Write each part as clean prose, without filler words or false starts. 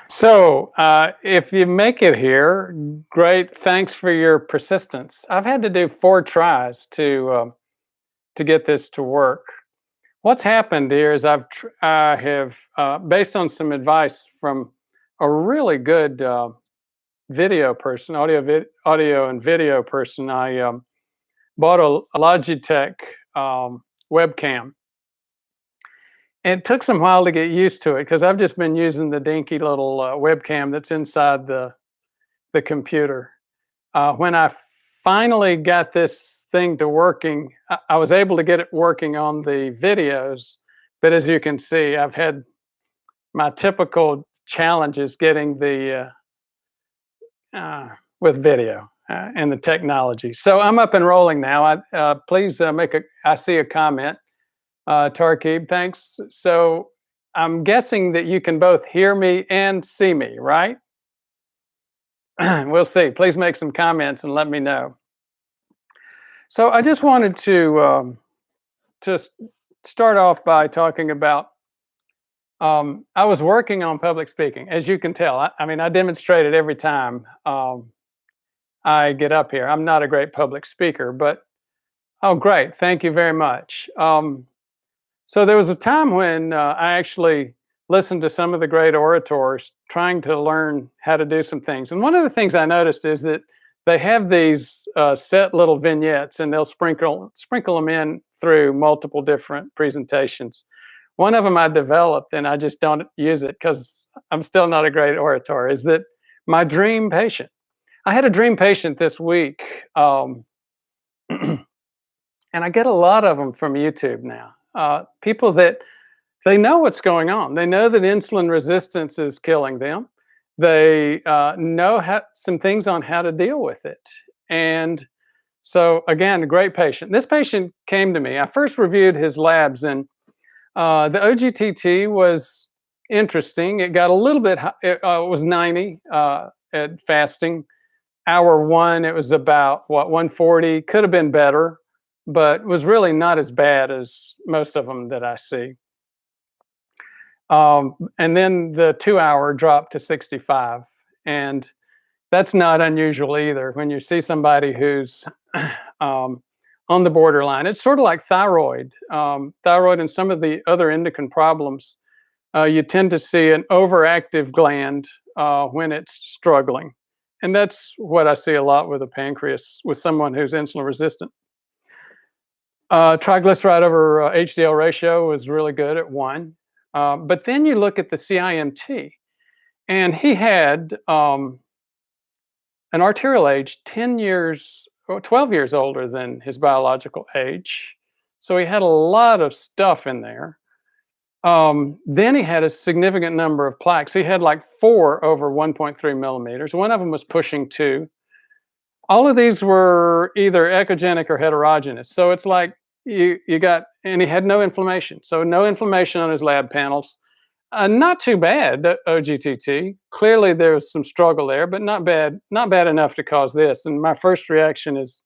So, if you make it here, great. Thanks for your persistence. I've had to do 4 tries to get this to work. What's happened here is I have, based on some advice from a really good video person, audio and video person, I bought a Logitech webcam. And it took some while to get used to it because I've just been using the dinky little webcam that's inside the computer. When I finally got this thing to working, I was able to get it working on the videos. But as you can see, I've had my typical challenges getting the with video and the technology. So I'm up and rolling now. Please I see a comment. Tarkib, thanks. So I'm guessing that you can both hear me and see me, right? We'll see. Please make some comments and let me know. So I just wanted to start off by talking about. I was working on public speaking, as you can tell. I mean, I demonstrate it every time I get up here. I'm not a great public speaker, but oh, great! Thank you very much. So there was a time when I actually listened to some of the great orators trying to learn how to do some things. And one of the things I noticed is that they have these set little vignettes, and they'll sprinkle them in through multiple different presentations. One of them I developed, and I just don't use it because I'm still not a great orator, is that my dream patient. I had a dream patient this week, and I get a lot of them from YouTube now. People that they know what's going on. They know that insulin resistance is killing them. They know some things on how to deal with it. And so, again, a great patient. This patient came to me. I first reviewed his labs, and the OGTT was interesting. It got a little bit high. It was 90 at fasting. Hour 1, it was about, 140. Could have been better, but was really not as bad as most of them that I see. And then the 2-hour dropped to 65. And that's not unusual either. When you see somebody who's on the borderline, it's sort of like thyroid. Thyroid and some of the other endocrine problems, you tend to see an overactive gland when it's struggling. And that's what I see a lot with the pancreas, with someone who's insulin resistant. Triglyceride over HDL ratio was really good at 1. But then you look at the CIMT, and he had an arterial age 10 years or 12 years older than his biological age. So he had a lot of stuff in there. Then he had a significant number of plaques. He had like 4 over 1.3 millimeters. One of them was pushing 2. All of these were either echogenic or heterogeneous. So it's like you got, and he had no inflammation. So no inflammation on his lab panels. Not too bad, OGTT. Clearly there was some struggle there, but not bad enough to cause this. And my first reaction is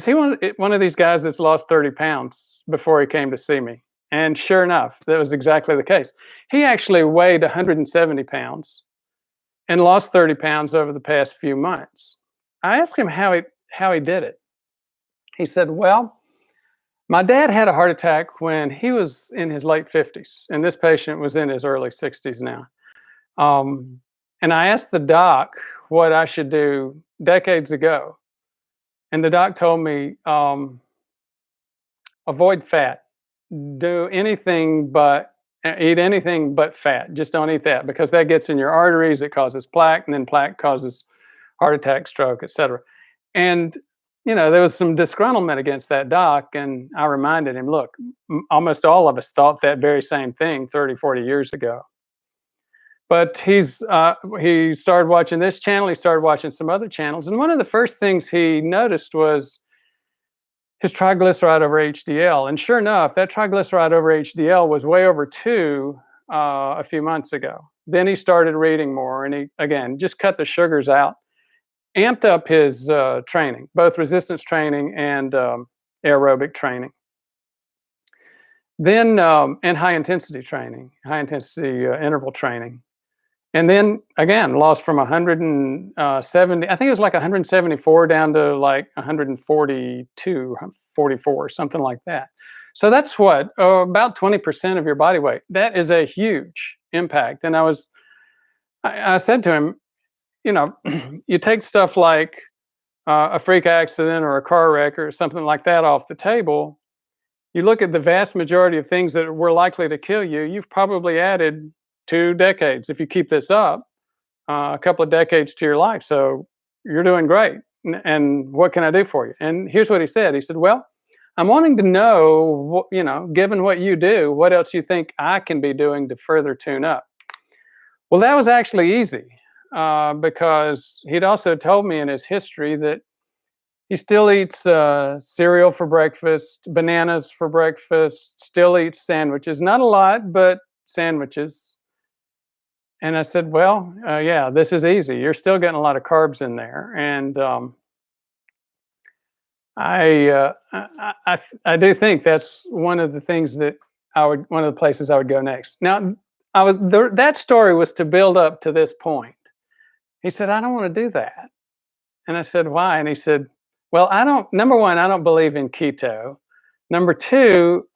he one of these guys that's lost 30 pounds before he came to see me? And sure enough, that was exactly the case. He actually weighed 170 pounds and lost 30 pounds over the past few months. I asked him how he did it. He said, well, my dad had a heart attack when he was in his late 50s, and this patient was in his early 60s now. And I asked the doc what I should do decades ago. And the doc told me, avoid fat. Do anything but eat anything but fat. Just don't eat that, because that gets in your arteries. It causes plaque, and then plaque causes heart attack, stroke, etc. And there was some disgruntlement against that doc, and I reminded him, look, almost all of us thought that very same thing 30, 40 years ago. But he started watching this channel, he started watching some other channels, and one of the first things he noticed was his triglyceride over HDL. And sure enough, that triglyceride over HDL was way over 2 a few months ago. Then he started reading more, and he, again, just cut the sugars out, amped up his training, both resistance training and aerobic training. Then, and high intensity training, high intensity interval training. And then again, lost from 170, I think it was like 174 down to like 142, 44, something like that. So that's what, about 20% of your body weight. That is a huge impact. And I said to him, you know, you take stuff like a freak accident or a car wreck or something like that off the table. You look at the vast majority of things that were likely to kill you, you've probably added 2 decades, if you keep this up, a couple of decades to your life. So you're doing great. And what can I do for you? And here's what he said. He said, well, I'm wanting to know, given what you do, what else you think I can be doing to further tune up? Well, that was actually easy because he'd also told me in his history that he still eats cereal for breakfast, bananas for breakfast, still eats sandwiches. Not a lot, but sandwiches. And I said, well, yeah, this is easy. You're still getting a lot of carbs in there. And I do think that's one of the things that one of the places I would go next. Now, that story was to build up to this point. He said, I don't want to do that. And I said, why? And he said, well, number one, I don't believe in keto. Number two,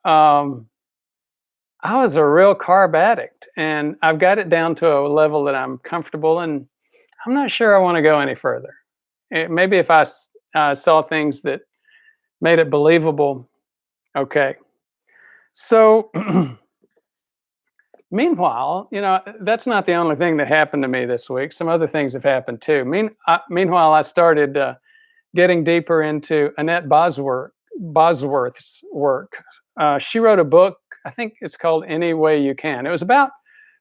I was a real carb addict, and I've got it down to a level that I'm comfortable, and I'm not sure I want to go any further. Maybe if I saw things that made it believable, okay. So meanwhile, that's not the only thing that happened to me this week. Some other things have happened too. Meanwhile, I started getting deeper into Annette Bosworth's work. She wrote a book, I think it's called Any Way You Can. It was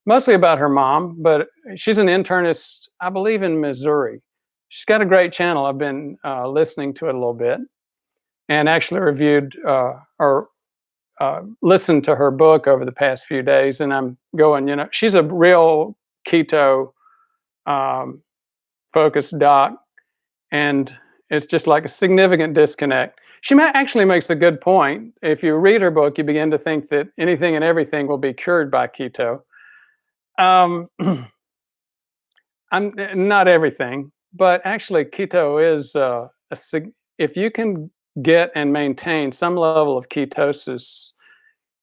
mostly about her mom, but she's an internist, I believe, in Missouri. She's got a great channel. I've been listening to it a little bit and actually reviewed or listened to her book over the past few days. And I'm going, she's a real keto focused doc. And it's just like a significant disconnect. She actually makes a good point. If you read her book, you begin to think that anything and everything will be cured by keto. I'm not everything, but actually keto is if you can get and maintain some level of ketosis,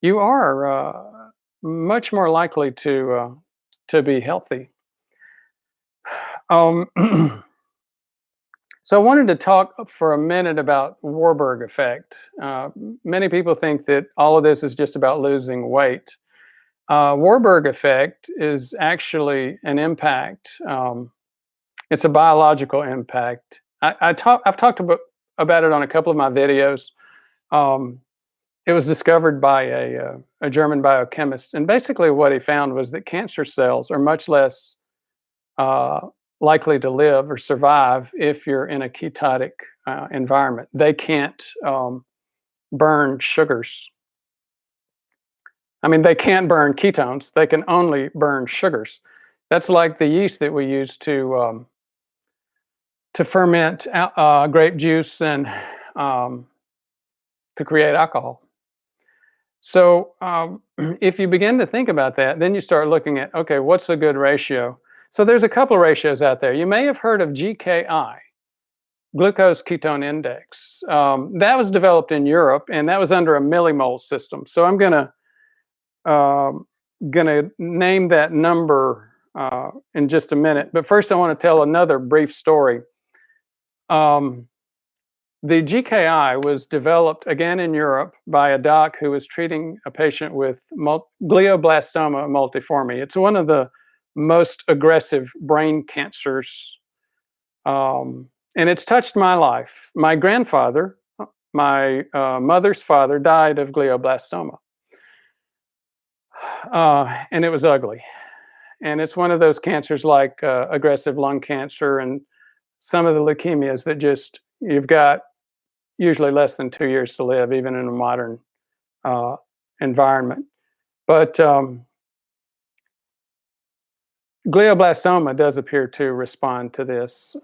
you are much more likely to be healthy. So I wanted to talk for a minute about Warburg effect. Many people think that all of this is just about losing weight. Warburg effect is actually an impact. It's a biological impact. I've talked about it on a couple of my videos. It was discovered by a German biochemist, and basically what he found was that cancer cells are much less likely to live or survive if you're in a ketotic environment. They can't burn sugars. I mean, they can't burn ketones. They can only burn sugars. That's like the yeast that we use to ferment grape juice and to create alcohol. So if you begin to think about that, then you start looking at, okay, what's a good ratio? So there's a couple of ratios out there. You may have heard of GKI, glucose ketone index. That was developed in Europe, and that was under a millimole system. So I'm gonna name that number in just a minute. But first, I want to tell another brief story. The GKI was developed again in Europe by a doc who was treating a patient with glioblastoma multiforme. It's one of the most aggressive brain cancers, and it's touched my life. My grandfather, my mother's father, died of glioblastoma, and it was ugly. And it's one of those cancers like aggressive lung cancer and some of the leukemias that just, you've got usually less than 2 years to live, even in a modern environment. But glioblastoma does appear to respond to this.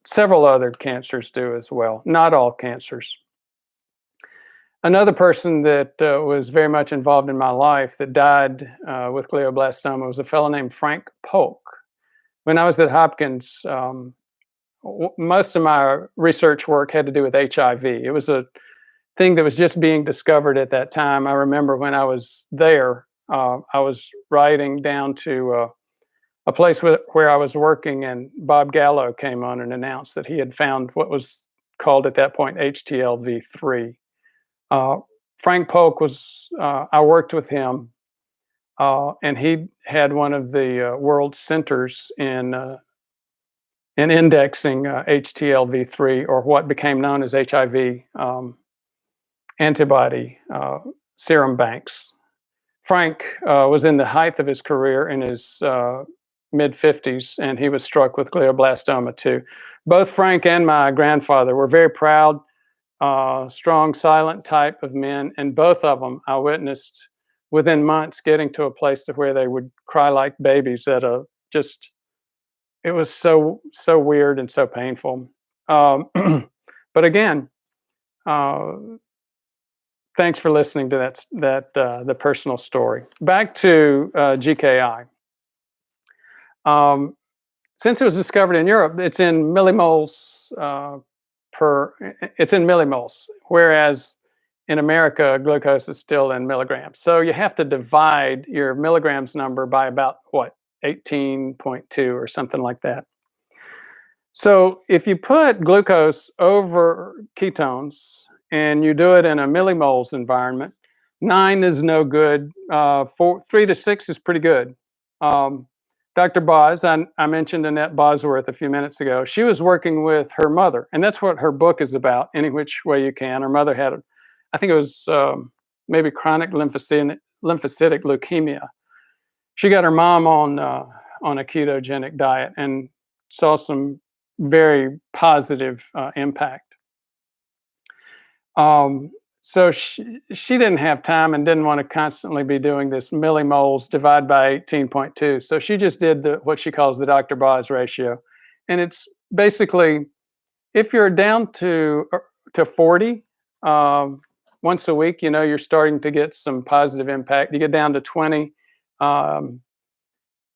Several other cancers do as well, not all cancers. Another person that was very much involved in my life that died with glioblastoma was a fellow named Frank Polk. When I was at Hopkins, most of my research work had to do with HIV. It was a thing that was just being discovered at that time. I remember when I was there, I was riding down to a place where I was working, and Bob Gallo came on and announced that he had found what was called at that point HTLV3. Frank Polk was, I worked with him, and he had one of the world centers in indexing HTLV3, or what became known as HIV antibody serum banks. Frank was in the height of his career in his mid-50s, and he was struck with glioblastoma too. Both Frank and my grandfather were very proud, strong, silent type of men, and both of them I witnessed within months getting to a place to where they would cry like babies at a just, it was so weird and so painful. But again, thanks for listening to the personal story. Back to GKI. Since it was discovered in Europe, it's in millimoles it's in millimoles, whereas in America, glucose is still in milligrams. So you have to divide your milligrams number by about, what, 18.2 or something like that. So if you put glucose over ketones and you do it in a millimoles environment, 9 is no good. 3 to 6 is pretty good. Dr. Boz, I mentioned Annette Bosworth a few minutes ago. She was working with her mother, and that's what her book is about, Any Which Way You Can. Her mother had, I think it was maybe chronic lymphocytic leukemia. She got her mom on a ketogenic diet and saw some very positive impact. So she didn't have time and didn't want to constantly be doing this millimoles divided by 18.2. So she just did what she calls the Dr. Boz ratio. And it's basically, if you're down to 40 once a week, you're starting to get some positive impact. You get down to 20,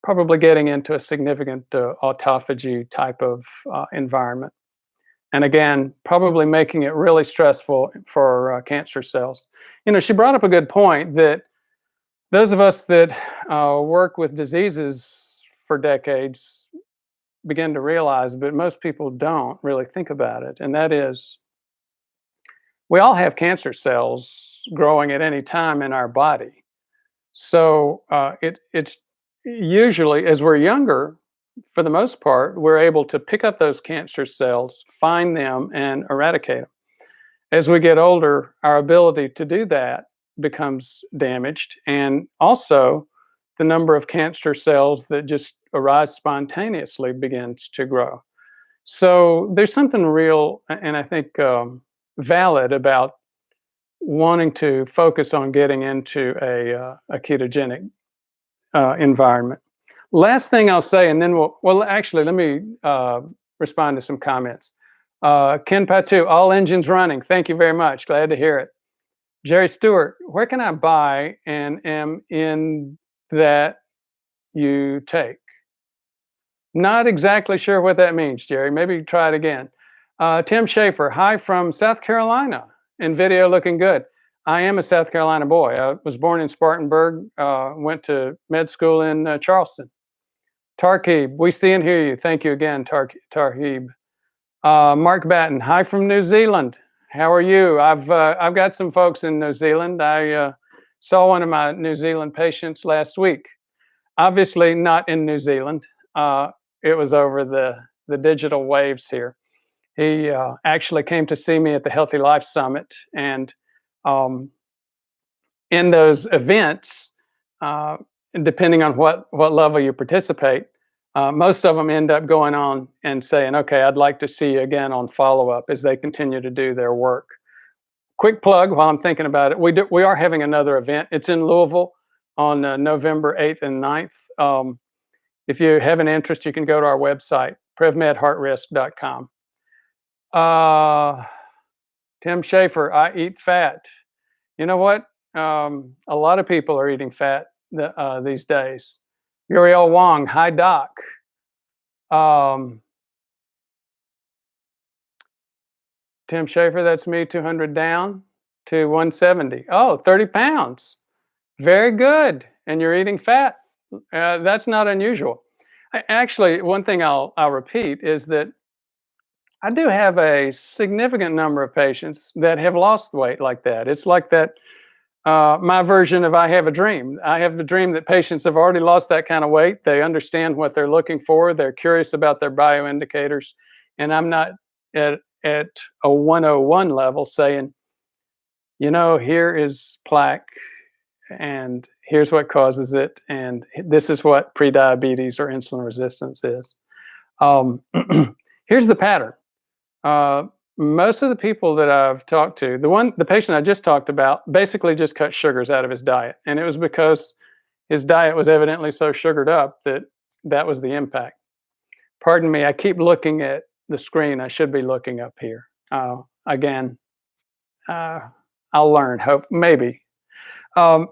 probably getting into a significant autophagy type of environment. And again, probably making it really stressful for cancer cells. She brought up a good point that those of us that work with diseases for decades begin to realize, but most people don't really think about it. And that is, we all have cancer cells growing at any time in our body. So it's usually, as we're younger, for the most part, we're able to pick up those cancer cells, find them, and eradicate them. As we get older, our ability to do that becomes damaged, and also the number of cancer cells that just arise spontaneously begins to grow. So there's something real, and I think valid, about wanting to focus on getting into a ketogenic environment. Last thing I'll say, and then actually, let me respond to some comments. Ken Patu, all engines running. Thank you very much. Glad to hear it. Jerry Stewart, where can I buy an M in that you take? Not exactly sure what that means, Jerry. Maybe try it again. Tim Schaefer, hi from South Carolina. In video looking good. I am a South Carolina boy. I was born in Spartanburg, went to med school in Charleston. Tarkib, we see and hear you. Thank you again, Tarkib. Mark Batten, hi from New Zealand. How are you? I've got some folks in New Zealand. I saw one of my New Zealand patients last week. Obviously not in New Zealand. It was over the digital waves here. He actually came to see me at the Healthy Life Summit, and in those events, depending on what level you participate, most of them end up going on and saying, okay, I'd like to see you again on follow-up as they continue to do their work. Quick plug while I'm thinking about it. We are having another event. It's in Louisville on November 8th and 9th. If you have an interest, you can go to our website, prevmedheartrisk.com. Tim Schaefer, I eat fat. You know what? A lot of people are eating fat these days. Uriel Wong, hi doc. Um, Tim Schaefer, that's me, 200 down to 170. Oh, 30 pounds. Very good. And you're eating fat. That's not unusual. Actually, one thing I'll repeat is that I do have a significant number of patients that have lost weight like that. It's like that my version of I have a dream. I have the dream that patients have already lost that kind of weight. They understand what they're looking for. They're curious about their bioindicators. And I'm not at a 101 level saying, you know, here is plaque and here's what causes it. And this is what prediabetes or insulin resistance is. Um, here's the pattern. Uh, Most of the people that I've talked to, the patient I just talked about, basically just cut sugars out of his diet, and it was because his diet was evidently so sugared up that that was the impact. Pardon me, I keep looking at the screen. I should be looking up here. Again, I'll learn. Hope maybe. Um,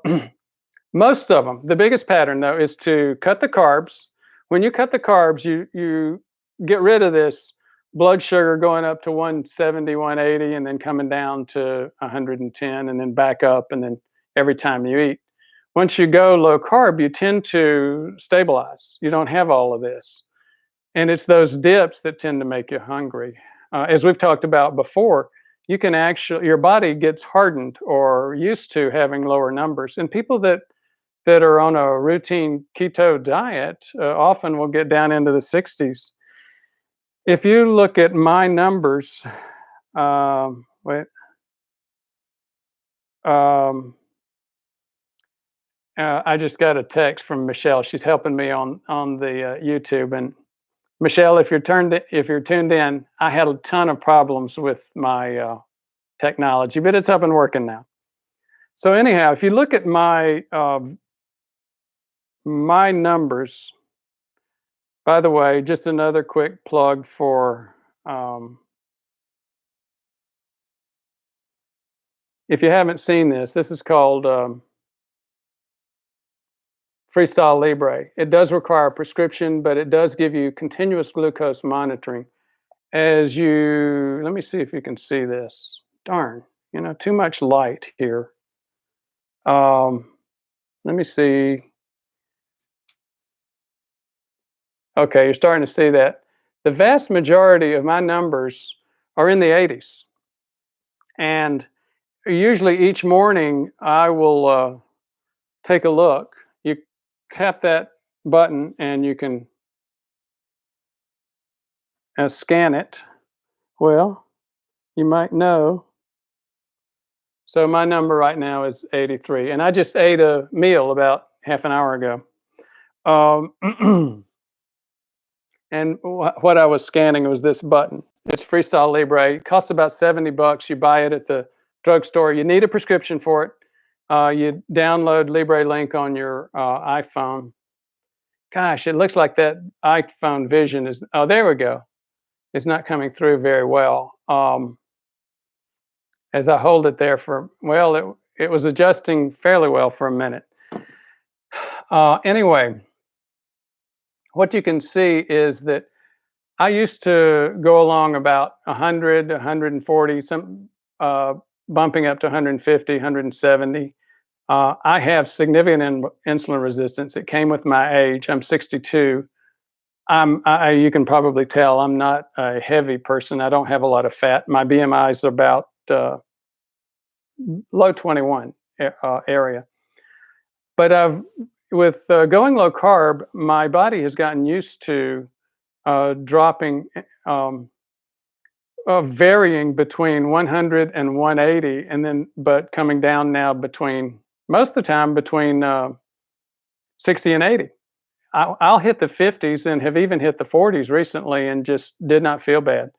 Most of them. The biggest pattern though is to cut the carbs. When you cut the carbs, you get rid of this blood sugar going up to 170, 180, and then coming down to 110, and then back up, and then every time you eat. Once you go low carb, you tend to stabilize. You don't have all of this. And it's those dips that tend to make you hungry. As we've talked about before, you can actually, your body gets hardened or used to having lower numbers. And people that are on a routine keto diet often will get down into the 60s. If you look at my numbers, wait, I just got a text from Michelle. She's helping me on the YouTube. And Michelle, if you're tuned in, I had a ton of problems with my technology, but it's up and working now. So anyhow, if you look at my numbers, by the way, just another quick plug for if you haven't seen this, this is called FreeStyle Libre. It does require a prescription, but it does give you continuous glucose monitoring. As you, let me see if you can see this. Darn, you know, too much light here. Let me see. Okay, you're starting to see that. The vast majority of my numbers are in the 80s. And usually each morning I will take a look. You tap that button and you can scan it. Well, you might know. So my number right now is 83, and I just ate a meal about half an hour ago. And what I was scanning was this button. It's FreeStyle Libre. It costs about $70. You buy it at the drugstore. You need a prescription for it. You download Libre link on your iPhone. Gosh, it looks like that iPhone Vision is, oh, there we go. It's not coming through very well. As I hold it there for, well, it was adjusting fairly well for a minute. Anyway, what you can see is that I used to go along about 100, 140, some bumping up to 150, 170. I have significant insulin resistance. It came with my age. I'm 62. You can probably tell I'm not a heavy person. I don't have a lot of fat. My BMI is about low 21 area. But with going low carb, my body has gotten used to dropping, varying between 100 and 180, and then but coming down now between, most of the time, between 60 and 80. I'll hit the 50s and have even hit the 40s recently and just did not feel bad.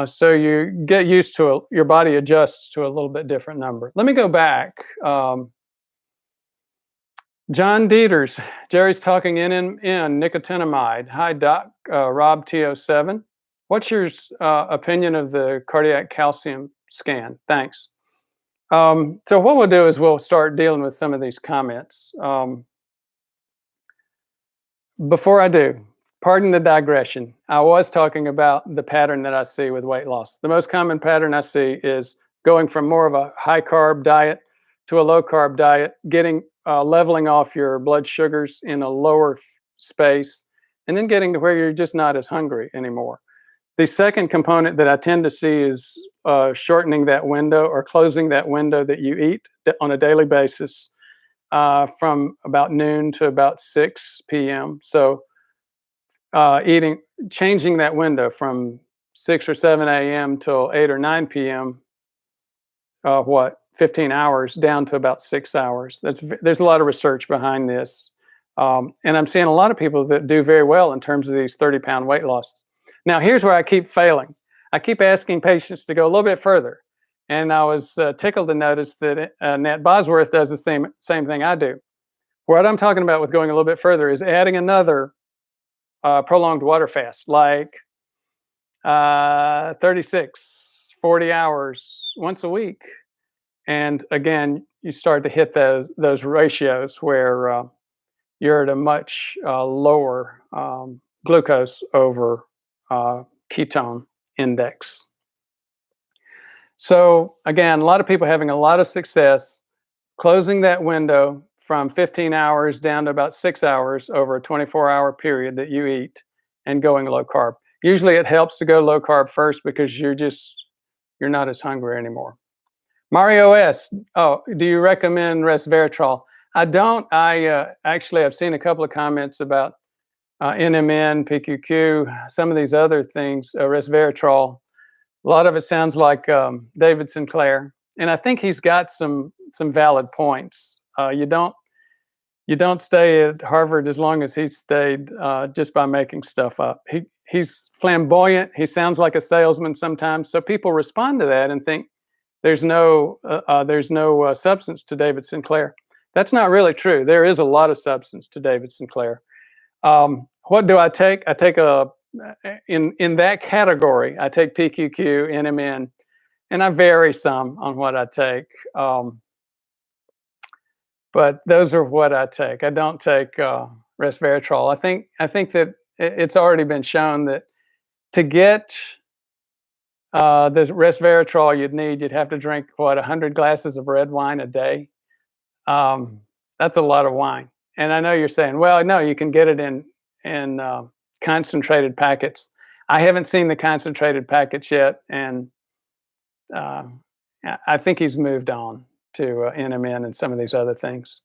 So you get used to your body adjusts to a little bit different number. Let me go back. John Dieters, Jerry's talking in nicotinamide. Hi, Doc. Rob TO7. What's your opinion of the cardiac calcium scan? Thanks. So what we'll do is we'll start dealing with some of these comments. Before I do, pardon the digression. I was talking about the pattern that I see with weight loss. The most common pattern I see is going from more of a high carb diet to a low carb diet, getting leveling off your blood sugars in a lower space, and then getting to where you're just not as hungry anymore. The second component that I tend to see is shortening that window or closing that window that you eat on a daily basis from about noon to about 6 p.m. So changing that window from 6 or 7 a.m. till 8 or 9 p.m. 15 hours down to about 6 hours. There's a lot of research behind this. And I'm seeing a lot of people that do very well in terms of these 30-pound weight losses. Now, here's where I keep failing. I keep asking patients to go a little bit further. And I was tickled to notice that Nat Bosworth does the same thing I do. What I'm talking about with going a little bit further is adding another prolonged water fast, like 36, 40 hours once a week. And again, you start to hit those ratios where you're at a much lower glucose over ketone index. So again, a lot of people having a lot of success closing that window from 15 hours down to about 6 hours over a 24-hour period that you eat and going low carb. Usually it helps to go low carb first because you're not as hungry anymore. Mario S. Oh, do you recommend resveratrol? I don't. Actually, I've seen a couple of comments about NMN, PQQ, some of these other things, resveratrol. A lot of it sounds like David Sinclair, and I think he's got some valid points. You don't stay at Harvard as long as he stayed just by making stuff up. He's flamboyant. He sounds like a salesman sometimes, so people respond to that and think there's no substance to David Sinclair. That's not really true. There is a lot of substance to David Sinclair. What do I take? I take in that category, I take PQQ, NMN, and I vary some on what I take. But those are what I take. I don't take resveratrol. I think that it's already been shown that to get the resveratrol you'd have to drink 100 glasses of red wine a day. That's a lot of wine. And I know you're saying, well, no, you can get it in concentrated packets. I haven't seen the concentrated packets yet, and I think he's moved on to NMN and some of these other things.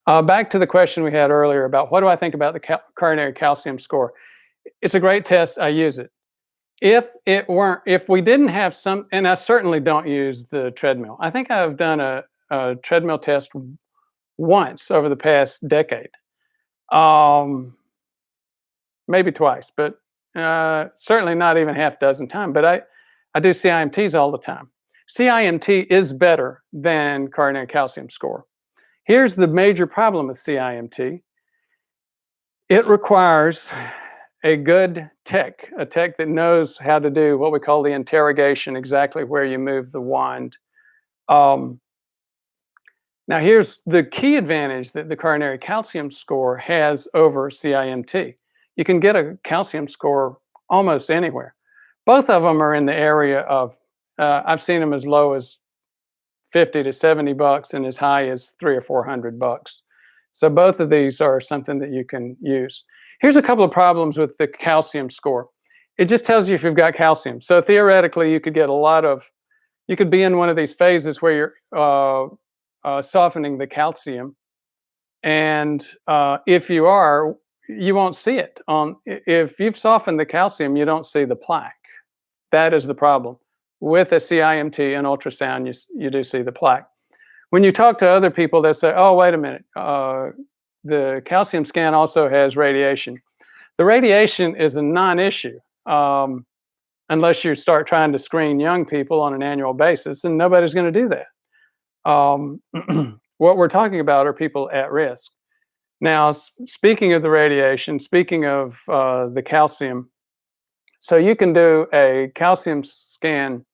Back to the question we had earlier about what do I think about the coronary calcium score? It's a great test. I use it. If we didn't have some, and I certainly don't use the treadmill. I think I've done a treadmill test once over the past decade, maybe twice, but certainly not even half a dozen times. But I do CIMTs all the time. CIMT is better than coronary calcium score. Here's the major problem with CIMT. It requires a good tech, a tech that knows how to do what we call the interrogation, exactly where you move the wand. Now, here's the key advantage that the coronary calcium score has over CIMT. You can get a calcium score almost anywhere. Both of them are in the area of, I've seen them as low as 50 to 70 bucks and as high as $300 or $400. So both of these are something that you can use. Here's a couple of problems with the calcium score. It just tells you if you've got calcium. So theoretically, you could get you could be in one of these phases where you're softening the calcium. And if you are, you won't see it. If you've softened the calcium, you don't see the plaque. That is the problem. With a CIMT and ultrasound, you do see the plaque. When you talk to other people, they'll say, oh, wait a minute. The calcium scan also has radiation. The radiation is a non-issue unless you start trying to screen young people on an annual basis, and nobody's going to do that. What we're talking about are people at risk. Now, speaking of the radiation, speaking of the calcium, so you can do a calcium scan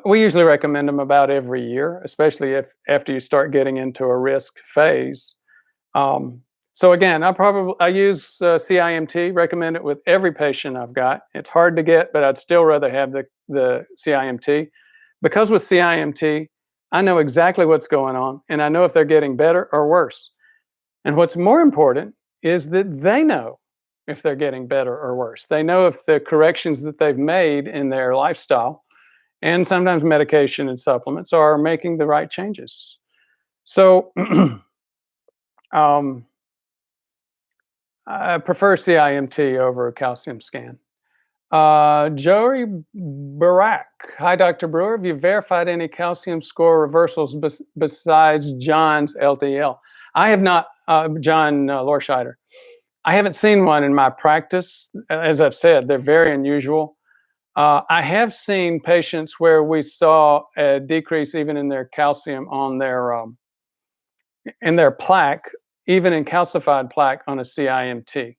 We usually recommend them about every year, especially if after you start getting into a risk phase. Um, so again, I use CIMT, recommend it with every patient I've got. It's hard to get, but I'd still rather have the CIMT because with CIMT, I know exactly what's going on and I know if they're getting better or worse. And what's more important is that they know if they're getting better or worse. They know if the corrections that they've made in their lifestyle and sometimes medication and supplements are making the right changes. So um, I prefer CIMT over a calcium scan. Joey Barak. Hi, Dr. Brewer. Have you verified any calcium score reversals besides John's LDL? I have not, John Lorscheider. I haven't seen one in my practice. As I've said, they're very unusual. I have seen patients where we saw a decrease even in their calcium on in their plaque, even in calcified plaque on a CIMT.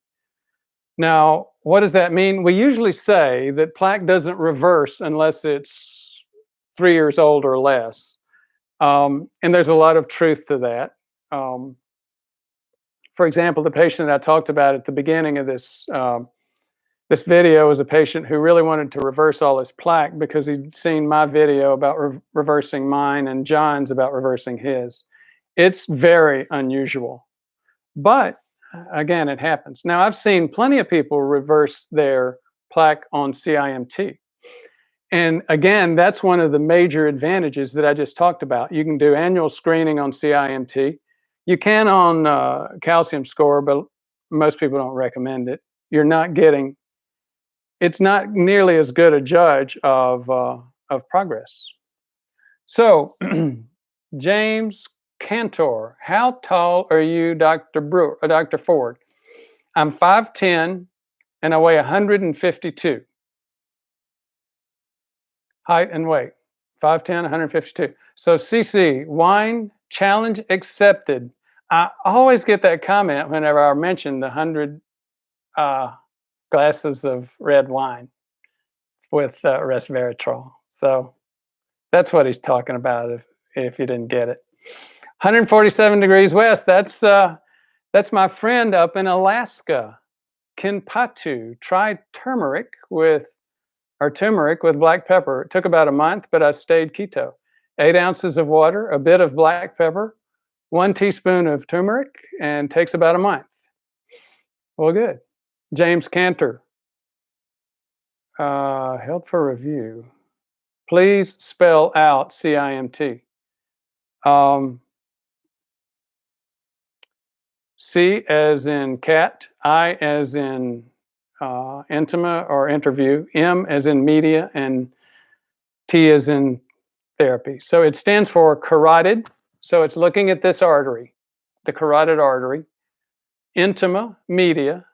Now, what does that mean? We usually say that plaque doesn't reverse unless it's 3 years old or less. And there's a lot of truth to that. For example, the patient that I talked about at the beginning of this video was a patient who really wanted to reverse all his plaque because he'd seen my video about reversing mine and John's about reversing his. It's very unusual, but again, it happens. Now, I've seen plenty of people reverse their plaque on CIMT. And again, that's one of the major advantages that I just talked about. You can do annual screening on CIMT. You can on calcium score, but most people don't recommend it. You're not getting, it's not nearly as good a judge of progress. So, James Cantor, how tall are you, Dr. Brewer, Dr. Ford? I'm 5'10" and I weigh 152. Height and weight, 5'10", 152. So CC, wine challenge accepted. I always get that comment whenever I mention the 100 glasses of red wine with resveratrol. So that's what he's talking about if you didn't get it. 147 degrees west, that's my friend up in Alaska. Kinpatu, tried turmeric with black pepper. It took about a month, but I stayed keto. 8 ounces of water, a bit of black pepper, 1 teaspoon of turmeric, and takes about a month. Well, good. James Cantor, held for review. Please spell out CIMT. C as in cat, I as in intima or interview, M as in media, and T as in therapy. So it stands for carotid. So it's looking at this artery, the carotid artery, intima media,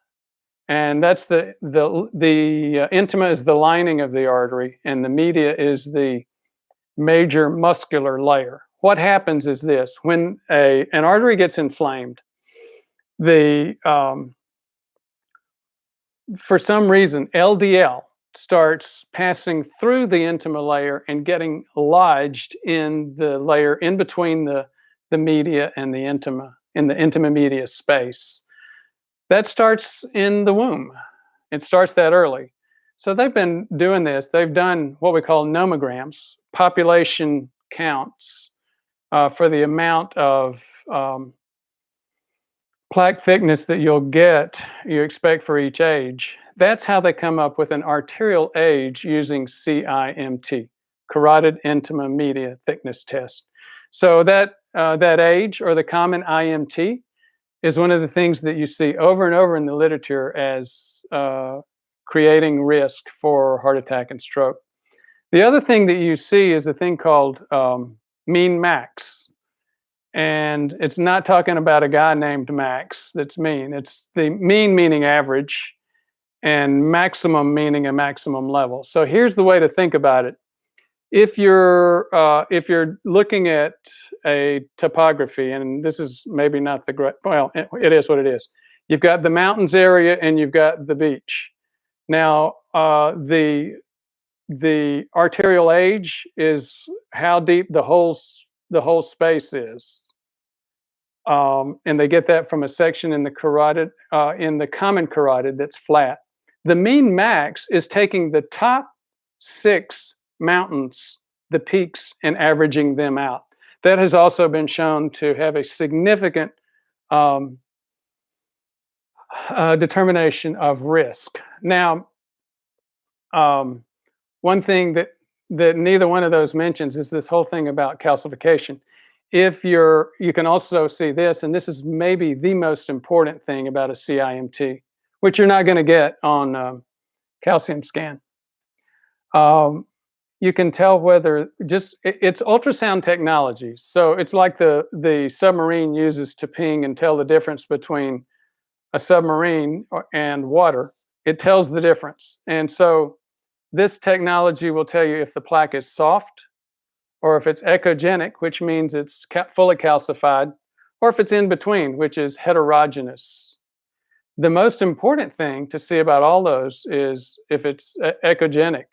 and that's the intima is the lining of the artery, and the media is the major muscular layer. What happens is this: when an artery gets inflamed, for some reason, LDL starts passing through the intima layer and getting lodged in the layer in between the media and the intima, in the intima media space. That starts in the womb. It starts that early. So they've been doing this. They've done what we call nomograms, population counts for the amount of plaque thickness that you expect for each age. That's how they come up with an arterial age using CIMT, Carotid Intima Media Thickness Test. So that age, or the common IMT, is one of the things that you see over and over in the literature as creating risk for heart attack and stroke. The other thing that you see is a thing called mean max. And it's not talking about a guy named Max that's mean. It's the mean meaning average and maximum meaning a maximum level. So here's the way to think about it. If you're looking at a topography, and this is maybe not the great, well, it is what it is. You've got the mountains area and you've got the beach. Now, the the arterial age is how deep the whole space is. And they get that from a section in the carotid, in the common carotid that's flat. The mean max is taking the top 6 mountains, the peaks, and averaging them out. That has also been shown to have a significant determination of risk. Now, one thing that neither one of those mentions is this whole thing about calcification. If you can also see this, and this is maybe the most important thing about a CIMT, which you're not going to get on calcium scan. You can tell whether it's ultrasound technology. So it's like the submarine uses to ping and tell the difference between a submarine and water. It tells the difference. And so this technology will tell you if the plaque is soft, or if it's echogenic, which means it's fully calcified, or if it's in between, which is heterogeneous. The most important thing to see about all those is if it's echogenic.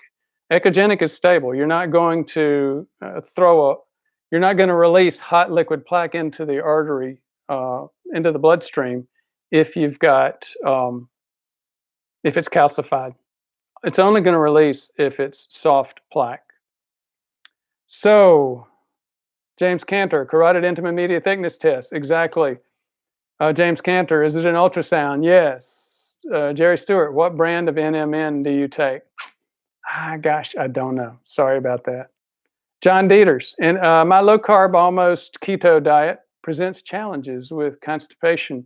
Echogenic is stable. You're not going to you're not going to release hot liquid plaque into the artery, into the bloodstream, if you've got, if it's calcified. It's only going to release if it's soft plaque. So, James Cantor, Carotid Intima Media Thickness test, exactly. James Cantor, is it an ultrasound? Yes. Jerry Stewart, what brand of NMN do you take? Gosh, I don't know. Sorry about that. John Dieters, my low-carb, almost keto diet presents challenges with constipation.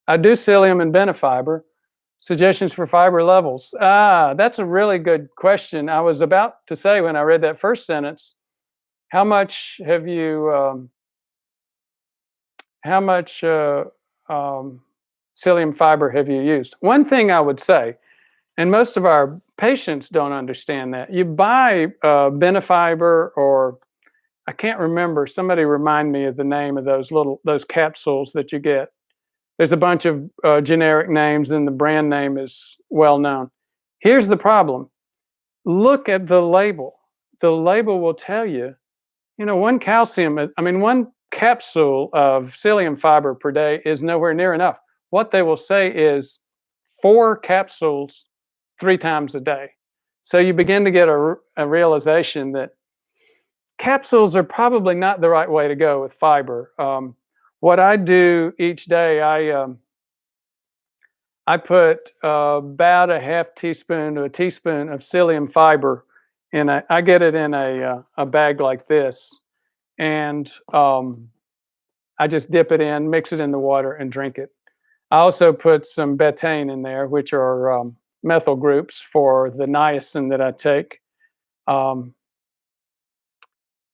I do psyllium and benefiber. Suggestions for fiber levels? That's a really good question. I was about to say when I read that first sentence, how much have you, psyllium fiber have you used? One thing I would say, and most of our patients don't understand that, you buy benefiber, or I can't remember, somebody remind me of the name of those capsules that you get. There's a bunch of generic names and the brand name is well known. Here's the problem. Look at the label. The label will tell you, one capsule of psyllium fiber per day is nowhere near enough. What they will say is 4 capsules 3 times a day. So you begin to get a realization that capsules are probably not the right way to go with fiber. What I do each day, I put about a half teaspoon to a teaspoon of psyllium fiber in I get it in a bag like this, and I just dip it in, mix it in the water, and drink it. I also put some betaine in there, which are methyl groups for the niacin that I take,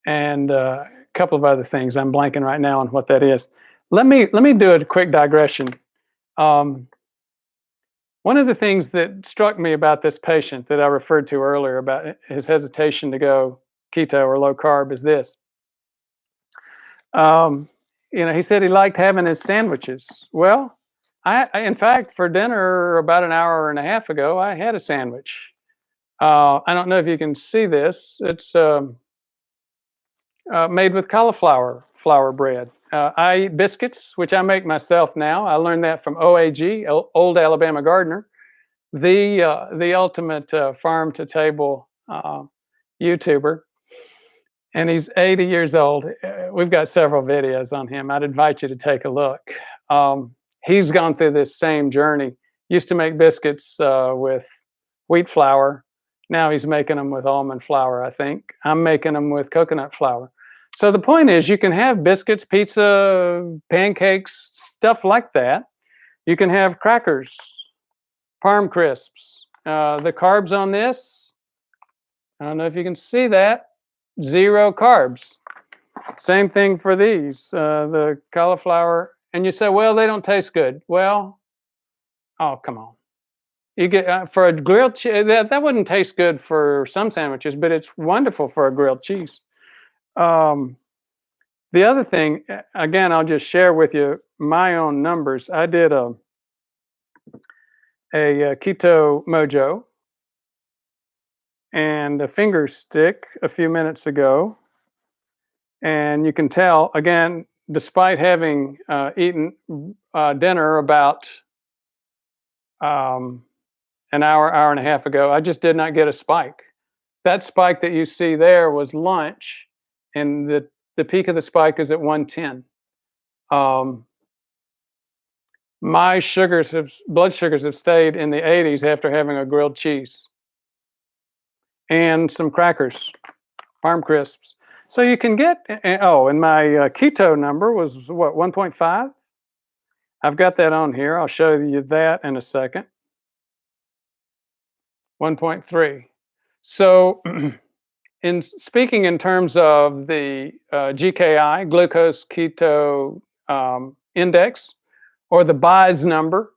and a couple of other things. I'm blanking right now on what that is. Let me do a quick digression. One of the things that struck me about this patient that I referred to earlier about his hesitation to go keto or low carb is this. He said he liked having his sandwiches. Well, I in fact, for dinner about an hour and a half ago, I had a sandwich. I don't know if you can see this. It's made with cauliflower flour bread. I eat biscuits, which I make myself now. I learned that from OAG, Old Alabama Gardener, the ultimate farm to table YouTuber. And he's 80 years old. We've got several videos on him. I'd invite you to take a look. He's gone through this same journey. Used to make biscuits with wheat flour. Now he's making them with almond flour, I think. I'm making them with coconut flour. So the point is, you can have biscuits, pizza, pancakes, stuff like that. You can have crackers, Parm crisps. The carbs on this, I don't know if you can see that, 0 carbs. Same thing for these, the cauliflower. And you say, well, they don't taste good. Well, oh, come on. You get for a grilled cheese, that wouldn't taste good for some sandwiches, but it's wonderful for a grilled cheese. The other thing, again, I'll just share with you my own numbers. I did a Keto Mojo, and a finger stick a few minutes ago. And you can tell, again, despite having eaten dinner about um, an hour and a half ago, I just did not get a spike. That spike that you see there was lunch, and the peak of the spike is at 110. Um, my blood sugars have stayed in the 80s after having a grilled cheese and some crackers, farm crisps. So you can get, oh, and my keto number was what, 1.5? I've got that on here. I'll show you that in a second. 1.3. So in speaking in terms of the GKI, glucose keto index, or the BREWER number,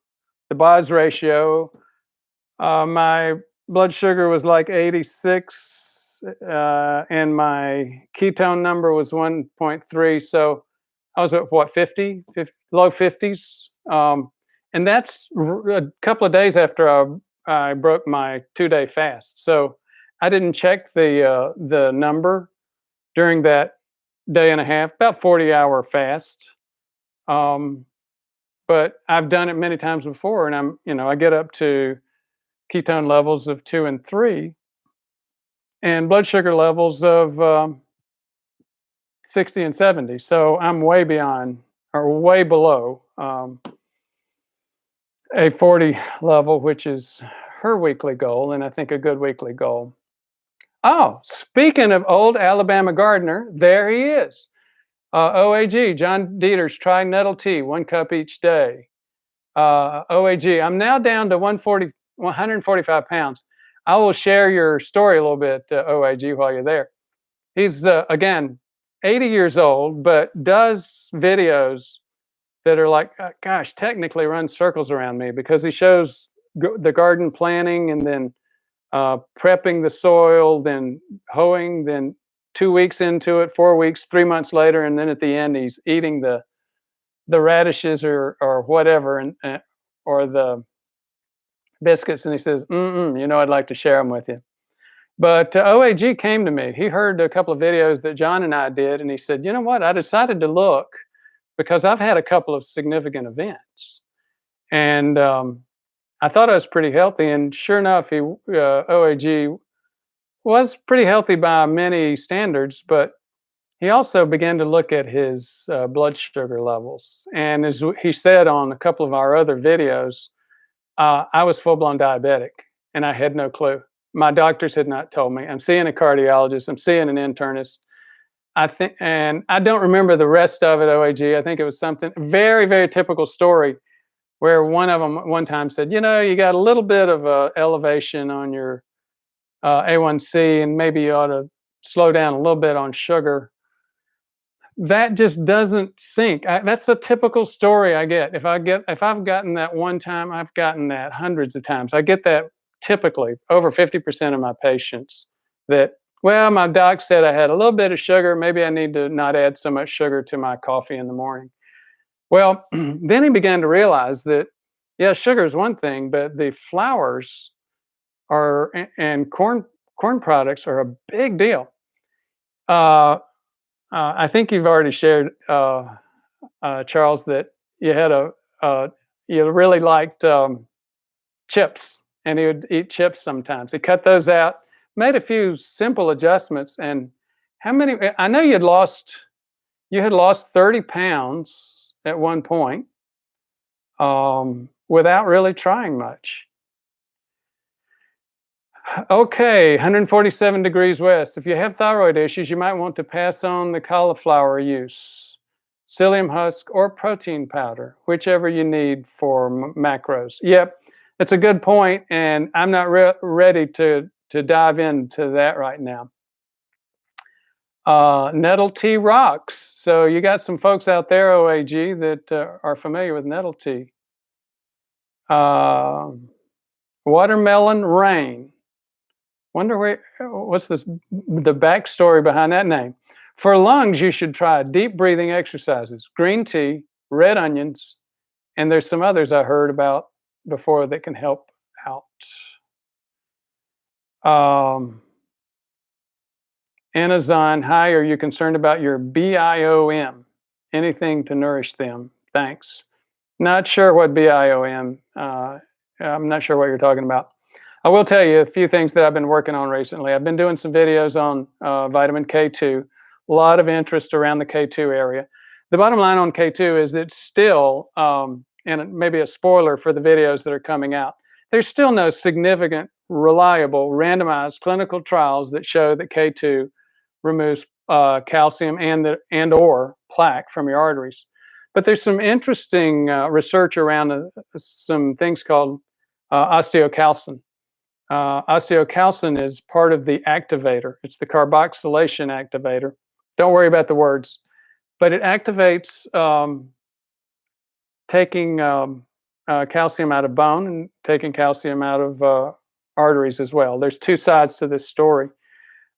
the BREWER ratio, my blood sugar was like 86, and my ketone number was 1.3. So I was at what, 50 low 50s, and that's a couple of days after I broke my 2-day fast. So I didn't check the number during that day and a half, about 40-hour fast. But I've done it many times before, and I get up to ketone levels of 2 and 3, and blood sugar levels of 60 and 70. So I'm way beyond, or way below, a 40 level, which is her weekly goal, and I think a good weekly goal. Oh, speaking of old Alabama gardener, there he is. OAG, John Dieter's try nettle tea, 1 cup each day. OAG, I'm now down to 145 pounds. I will share your story a little bit, OAG, while you're there. He's, again, 80 years old, but does videos that are like, gosh, technically runs circles around me, because he shows the garden planning, and then prepping the soil, then hoeing, then 2 weeks into it, 4 weeks, 3 months later, and then at the end he's eating the radishes or whatever, and or the biscuits, and he says, I'd like to share them with you. But OAG came to me. He heard a couple of videos that John and I did, and he said, you know what, I decided to look, because I've had a couple of significant events, and I thought I was pretty healthy, and sure enough, OAG was pretty healthy by many standards, but he also began to look at his blood sugar levels. And as he said on a couple of our other videos, I was full-blown diabetic, and I had no clue. My doctors had not told me. I'm seeing a cardiologist. I'm seeing an internist. I think, and I don't remember the rest of it, OAG. I think it was something very, very typical story, where one of them one time said, you got a little bit of elevation on your A1C, and maybe you ought to slow down a little bit on sugar. That just doesn't sink. That's the typical story I get. If I've gotten that one time, I've gotten that hundreds of times. I get that typically over 50% of my patients, that, well, my doc said I had a little bit of sugar. Maybe I need to not add so much sugar to my coffee in the morning. Well, then he began to realize that, yeah, sugar is one thing, but the flours and corn products are a big deal. I think you've already shared, Charles, that you had you really liked chips, and he would eat chips sometimes. He cut those out, made a few simple adjustments, and how many? I know you had lost 30 pounds at one point, without really trying much. Okay, 147 degrees west. If you have thyroid issues, you might want to pass on the cauliflower use, psyllium husk, or protein powder, whichever you need for macros. Yep, that's a good point, and I'm not ready to dive into that right now. Nettle tea rocks. So you got some folks out there, OAG, that are familiar with nettle tea. Watermelon rain. Wonder what's the backstory behind that name. For lungs, you should try deep breathing exercises, green tea, red onions, and there's some others I heard about before that can help out. Um, Anazon, hi, are you concerned about your BIOM? Anything to nourish them? Thanks. Not sure what BIOM, I'm not sure what you're talking about. I will tell you a few things that I've been working on recently. I've been doing some videos on vitamin K2, a lot of interest around the K2 area. The bottom line on K2 is that still, and maybe a spoiler for the videos that are coming out, there's still no significant, reliable, randomized clinical trials that show that K2 removes calcium and or plaque from your arteries. But there's some interesting research around some things called osteocalcin. Osteocalcin is part of the activator. It's the carboxylation activator. Don't worry about the words, but it activates taking calcium out of bone and taking calcium out of arteries as well. There's two sides to this story.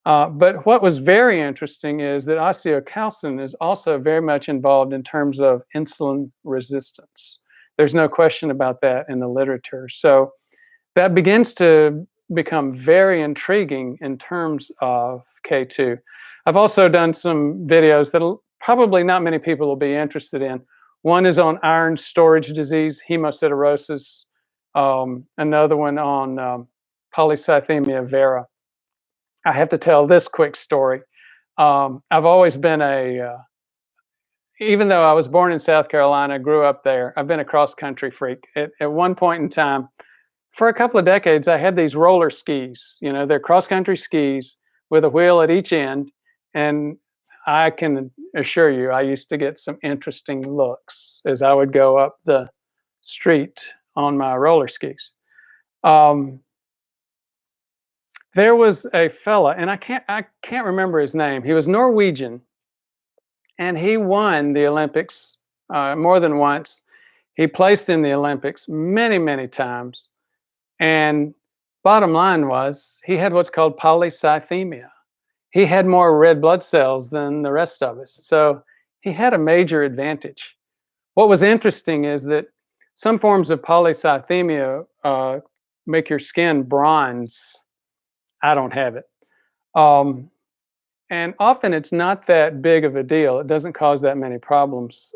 But what was very interesting is that osteocalcin is also very much involved in terms of insulin resistance. There's no question about that in the literature. So that begins to become very intriguing in terms of K2. I've also done some videos that probably not many people will be interested in. One is on iron storage disease, hemosiderosis. Another one on polycythemia vera. I have to tell this quick story. I've always been even though I was born in South Carolina, grew up there, I've been a cross-country freak. At one point in time, for a couple of decades, I had these roller skis. You know, they're cross-country skis with a wheel at each end. And I can assure you, I used to get some interesting looks as I would go up the street on my roller skis. There was a fella, and I can't remember his name. He was Norwegian, and he won the Olympics more than once. He placed in the Olympics many, many times. And bottom line was, he had what's called polycythemia. He had more red blood cells than the rest of us. So he had a major advantage. What was interesting is that some forms of polycythemia make your skin bronze. I don't have it. And often it's not that big of a deal. It doesn't cause that many problems.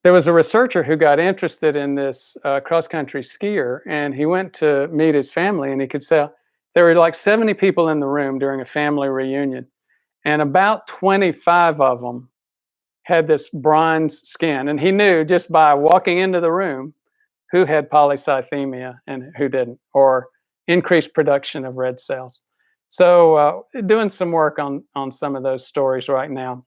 There was a researcher who got interested in this cross-country skier, and he went to meet his family, and he could say there were like 70 people in the room during a family reunion, and about 25 of them had this bronze skin. And he knew just by walking into the room who had polycythemia and who didn't, or increased production of red cells. So doing some work on some of those stories right now.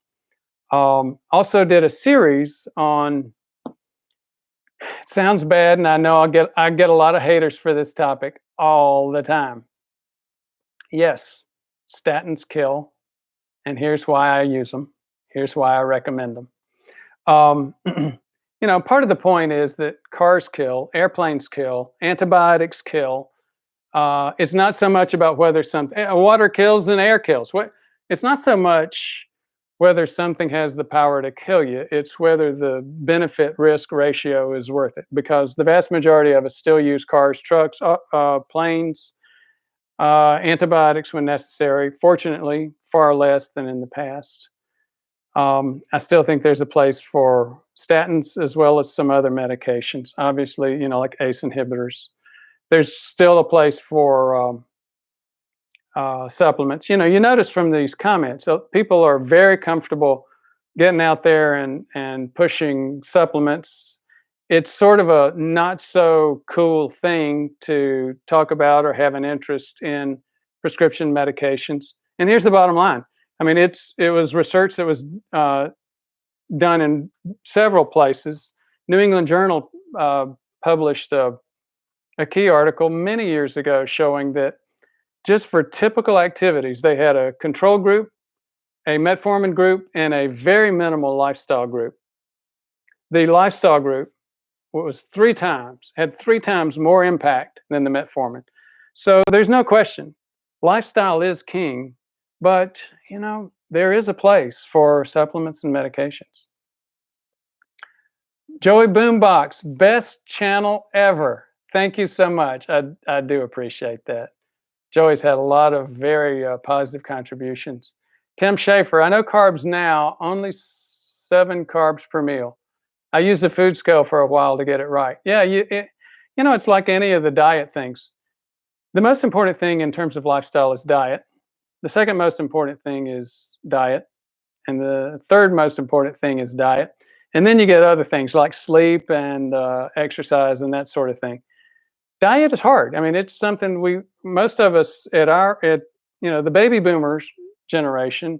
Also did a series on, it sounds bad, and I know I get a lot of haters for this topic all the time. Yes, statins kill, and here's why I use them. Here's why I recommend them. You know, part of the point is that cars kill, airplanes kill, antibiotics kill. It's not so much about whether something, water kills and air kills. It's not so much whether something has the power to kill you, it's whether the benefit-risk ratio is worth it, because the vast majority of us still use cars, trucks, planes, antibiotics when necessary. Fortunately, far less than in the past. I still think there's a place for statins as well as some other medications. Obviously, you know, like ACE inhibitors. There's still a place for supplements. You know, you notice from these comments, people are very comfortable getting out there and pushing supplements. It's sort of a not so cool thing to talk about or have an interest in prescription medications. And here's the bottom line. I mean, it was research that was done in several places. New England Journal published a key article many years ago showing that just for typical activities, they had a control group, a metformin group, and a very minimal lifestyle group. The lifestyle group was had three times more impact than the metformin. So there's no question, lifestyle is king, but you know, there is a place for supplements and medications. Joey Boombox, best channel ever. Thank you so much. I do appreciate that. Joey's had a lot of very positive contributions. Tim Schaefer, I know carbs now, only 7 carbs per meal. I used the food scale for a while to get it right. Yeah, it's like any of the diet things. The most important thing in terms of lifestyle is diet. The second most important thing is diet. And the third most important thing is diet. And then you get other things like sleep and exercise and that sort of thing. Diet is hard. I mean, it's something most of us the baby boomers generation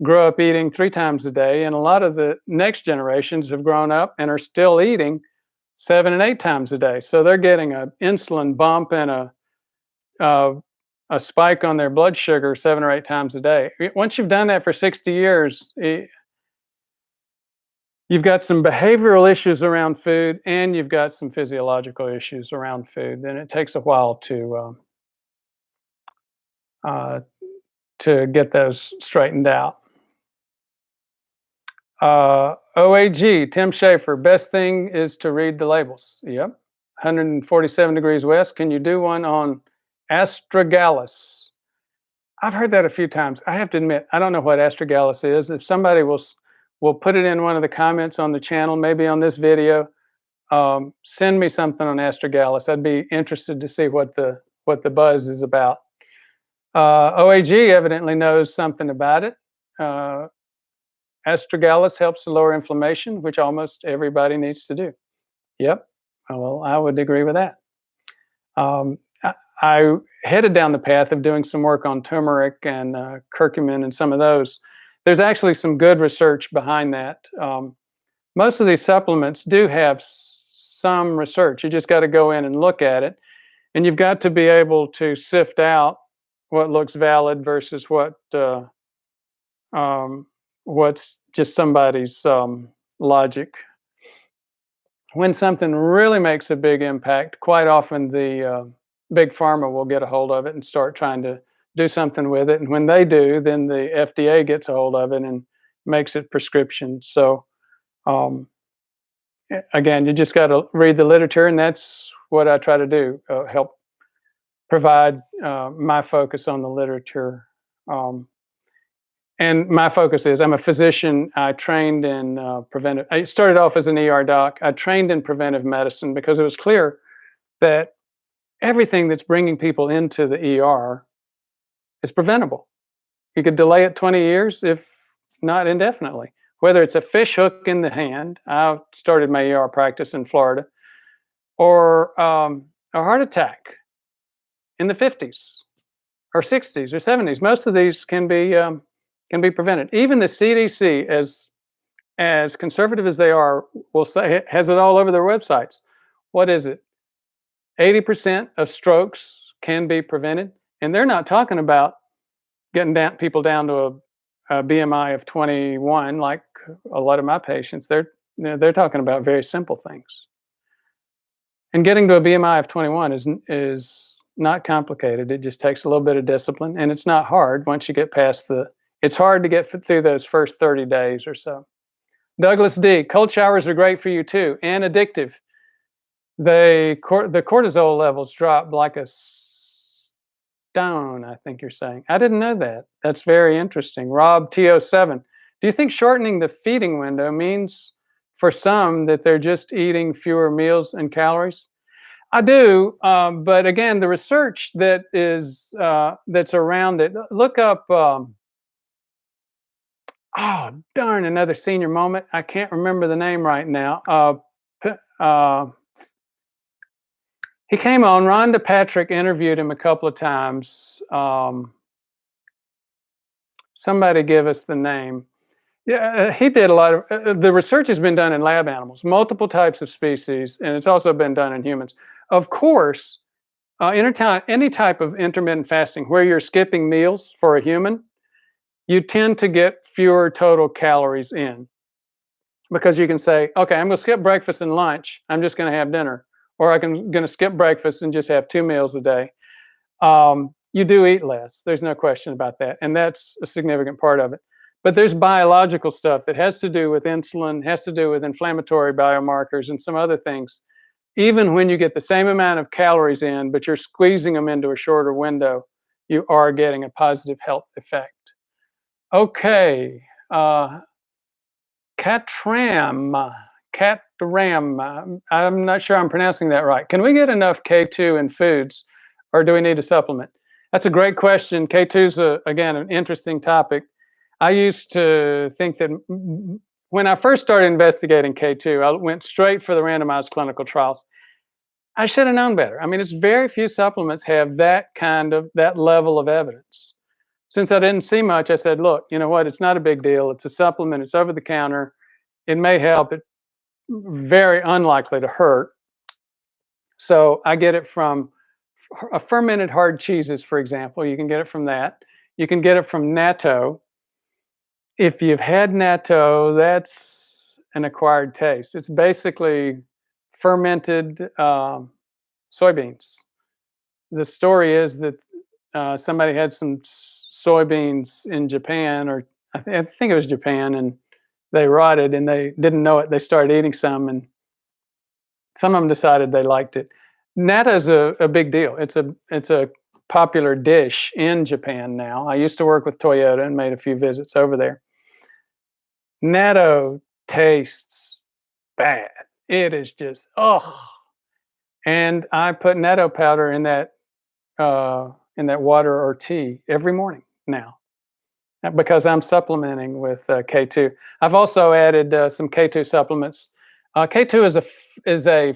grew up eating 3 times a day, and a lot of the next generations have grown up and are still eating 7 and 8 times a day. So they're getting an insulin bump and a spike on their blood sugar 7 or 8 times a day. Once you've done that for 60 years, you've got some behavioral issues around food, and you've got some physiological issues around food. Then it takes a while to get those straightened out. OAG, Tim Schaefer, best thing is to read the labels. Yep. 147 degrees west. Can you do one on astragalus? I've heard that a few times. I have to admit, I don't know what astragalus is. If somebody will put it in one of the comments on the channel, maybe on this video, send me something on astragalus. I'd be interested to see what the buzz is about. OAG evidently knows something about it. Astragalus helps to lower inflammation, which almost everybody needs to do. Yep. Well, I would agree with that. I headed down the path of doing some work on turmeric and curcumin and some of those. There's actually some good research behind that. Most of these supplements do have some research. You just got to go in and look at it. And you've got to be able to sift out what looks valid versus what's just somebody's logic. When something really makes a big impact, quite often the big pharma will get a hold of it and start trying to do something with it. And when they do, then the FDA gets a hold of it and makes it prescription. So again, you just got to read the literature, and that's what I try to do, help provide my focus on the literature. And my focus is, I'm a physician. I trained in I started off as an ER doc. I trained in preventive medicine because it was clear that everything that's bringing people into the ER is preventable. You could delay it 20 years, if not indefinitely. Whether it's a fish hook in the hand, I started my ER practice in Florida, or a heart attack in the 50s or 60s or 70s. Most of these can be prevented. Even the CDC, as conservative as they are, will say, has it all over their websites. What is it? 80% of strokes can be prevented, and they're not talking about getting people down to a BMI of 21 like a lot of my patients. They're talking about very simple things. And getting to a BMI of 21 is not complicated. It just takes a little bit of discipline, and it's not hard once you get past it's hard to get through those first 30 days or so. Douglas D, cold showers are great for you too, and addictive. The cortisol levels drop like a stone, I think you're saying. I didn't know that. That's very interesting. Rob TO7, do you think shortening the feeding window means for some that they're just eating fewer meals and calories? I do, but again, the research that's around it, look up, oh, darn, another senior moment. I can't remember the name right now. He came on, Rhonda Patrick interviewed him a couple of times. Somebody give us the name. Yeah, he did a lot of, the research has been done in lab animals, multiple types of species, and it's also been done in humans. Of course, any type of intermittent fasting where you're skipping meals for a human, you tend to get fewer total calories in, because you can say, okay, I'm going to skip breakfast and lunch. I'm just going to have dinner. Or I'm going to skip breakfast and just have 2 meals a day. You do eat less. There's no question about that. And that's a significant part of it. But there's biological stuff that has to do with insulin, has to do with inflammatory biomarkers and some other things even when you get the same amount of calories in, but you're squeezing them into a shorter window, you are getting a positive health effect. Okay, Catram, I'm not sure I'm pronouncing that right. Can we get enough K2 in foods, or do we need a supplement? That's a great question. K2 is, again, an interesting topic. I used to think that when I first started investigating K2, I went straight for the randomized clinical trials. I should have known better. I mean, it's very few supplements have that level of evidence. Since I didn't see much, I said, look, you know what? It's not a big deal. It's a supplement. It's over the counter. It may help. It's very unlikely to hurt. So I get it from fermented hard cheeses, for example. You can get it from that. You can get it from natto. If you've had natto, that's an acquired taste. It's basically fermented soybeans. The story is that somebody had some soybeans in Japan, or I think it was Japan, and they rotted and they didn't know it. They started eating some, and some of them decided they liked it. Natto is a big deal. It's a popular dish in Japan now. I used to work with Toyota and made a few visits over there. Natto tastes bad. It is just, oh. And I put natto powder in that water or tea every morning now, because I'm supplementing with K2. I've also added some K2 supplements. K2 is a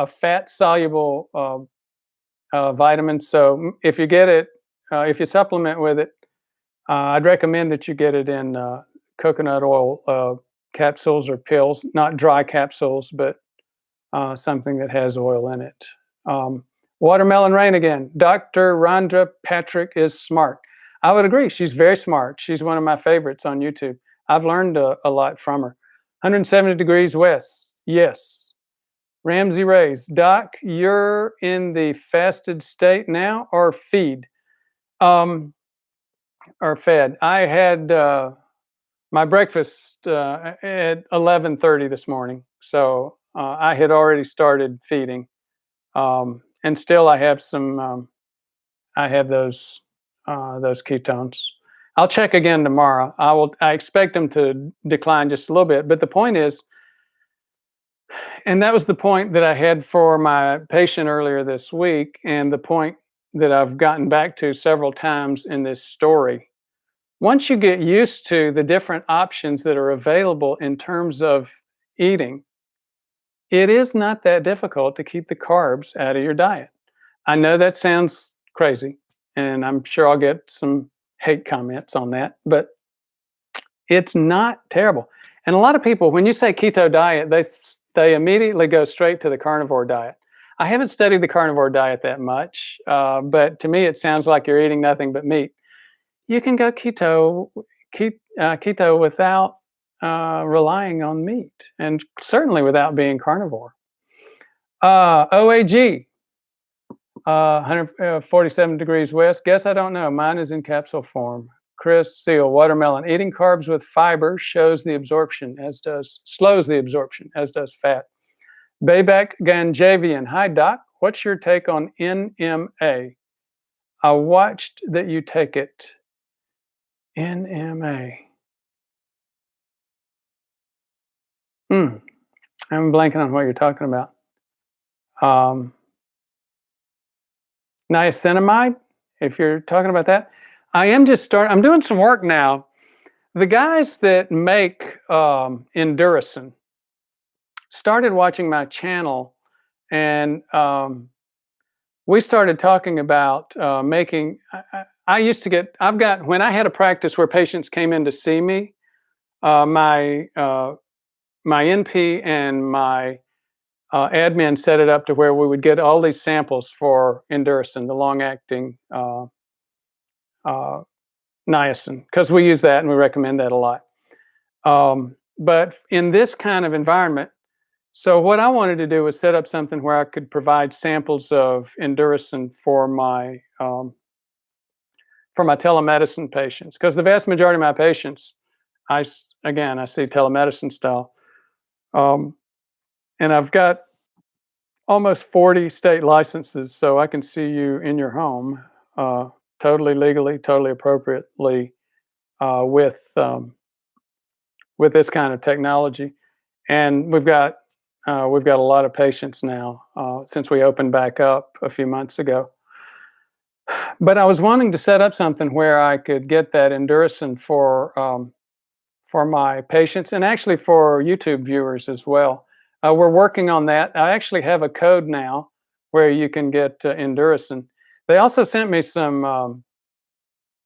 fat soluble vitamin. So if you get it, if you supplement with it, I'd recommend that you get it in coconut oil capsules or pills, not dry capsules, but something that has oil in it. Watermelon Rain again. Dr. Rhonda Patrick is smart. I would agree. She's very smart. She's one of my favorites on YouTube. I've learned a lot from her. 170 degrees west. Yes. Ramsey Rays. Doc, you're in the fasted state now, or feed? Or fed. I had my breakfast at 11:30 this morning. So I had already started feeding. And still I have some, I have those ketones. I'll check again tomorrow. I expect them to decline just a little bit, but the point is, and that was the point that I had for my patient earlier this week, and the point that I've gotten back to several times in this story. Once you get used to the different options that are available in terms of eating, it is not that difficult to keep the carbs out of your diet. I know that sounds crazy, and I'm sure I'll get some hate comments on that, but it's not terrible. And a lot of people, when you say keto diet, they immediately go straight to the carnivore diet. I haven't studied the carnivore diet that much, but to me it sounds like you're eating nothing but meat. You can go keto without relying on meat, and certainly without being carnivore. OAG, 147 degrees west. Guess I don't know. Mine is in capsule form. Chris Seal, watermelon. Eating carbs with fiber slows the absorption, as does fat. Bayback Ganjavian. Hi, Doc. What's your take on NMA? I watched that you take it. NMA. I'm blanking on what you're talking about. Niacinamide, if you're talking about that. I'm doing some work now. The guys that make Enduracin started watching my channel, and we started talking about making, when I had a practice where patients came in to see me, my NP and my admin set it up to where we would get all these samples for Enduracin, the long-acting niacin, because we use that and we recommend that a lot. But in this kind of environment, so what I wanted to do was set up something where I could provide samples of Enduracin for my telemedicine patients, because the vast majority of my patients, I see telemedicine style. And I've got almost 40 state licenses, so I can see you in your home, totally legally, totally appropriately, uh, with um, with this kind of technology. And we've got a lot of patients now since we opened back up a few months ago. But I was wanting to set up something where I could get that Enduracin for my patients and actually for YouTube viewers as well. We're working on that. I actually have a code now where you can get Enduracin. They also sent me some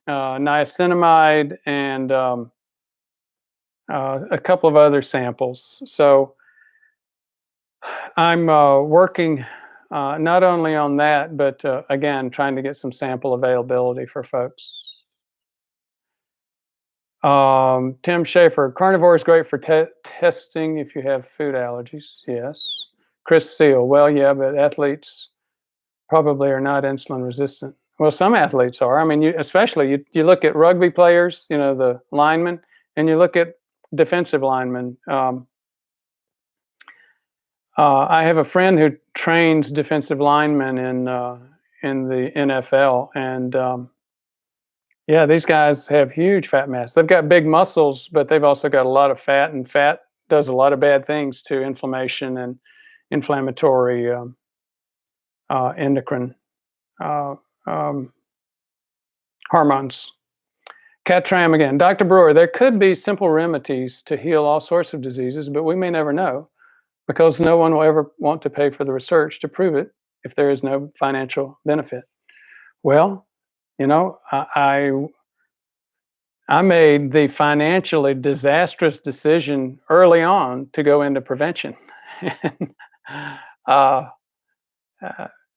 niacinamide and a couple of other samples. So I'm working not only on that, but again, trying to get some sample availability for folks. Tim Schaefer, carnivore is great for testing if you have food allergies. Yes. Chris Seal, well, yeah, but athletes probably are not insulin resistant. Well, some athletes are. I mean, you look at rugby players, the linemen, and you look at defensive linemen. I have a friend who trains defensive linemen in the NFL, and yeah, these guys have huge fat mass. They've got big muscles, but they've also got a lot of fat, and fat does a lot of bad things to inflammation and inflammatory endocrine uh, um, hormones. Catram again. Dr. Brewer, there could be simple remedies to heal all sorts of diseases, but we may never know because no one will ever want to pay for the research to prove it if there is no financial benefit. Well, I made the financially disastrous decision early on to go into prevention. uh,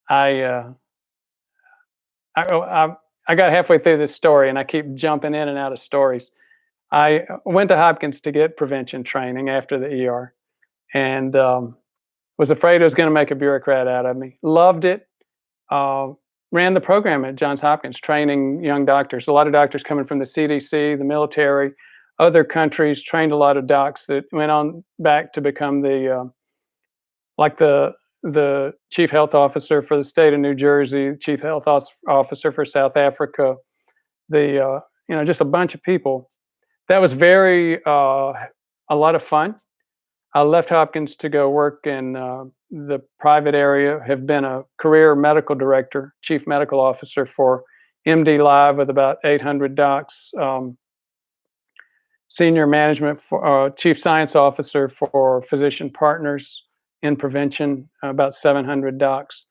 I, I got halfway through this story, and I keep jumping in and out of stories. I went to Hopkins to get prevention training after the ER, and was afraid it was going to make a bureaucrat out of me. Loved it. Ran the program at Johns Hopkins, training young doctors. A lot of doctors coming from the CDC, the military, other countries. Trained a lot of docs that went on back to become the chief health officer for the state of New Jersey, chief health officer for South Africa. Just a bunch of people. That was a lot of fun. I left Hopkins to go work in the private area, have been a career medical director, chief medical officer for MDLIVE with about 800 docs, senior management, chief science officer for physician partners in prevention, about 700 docs.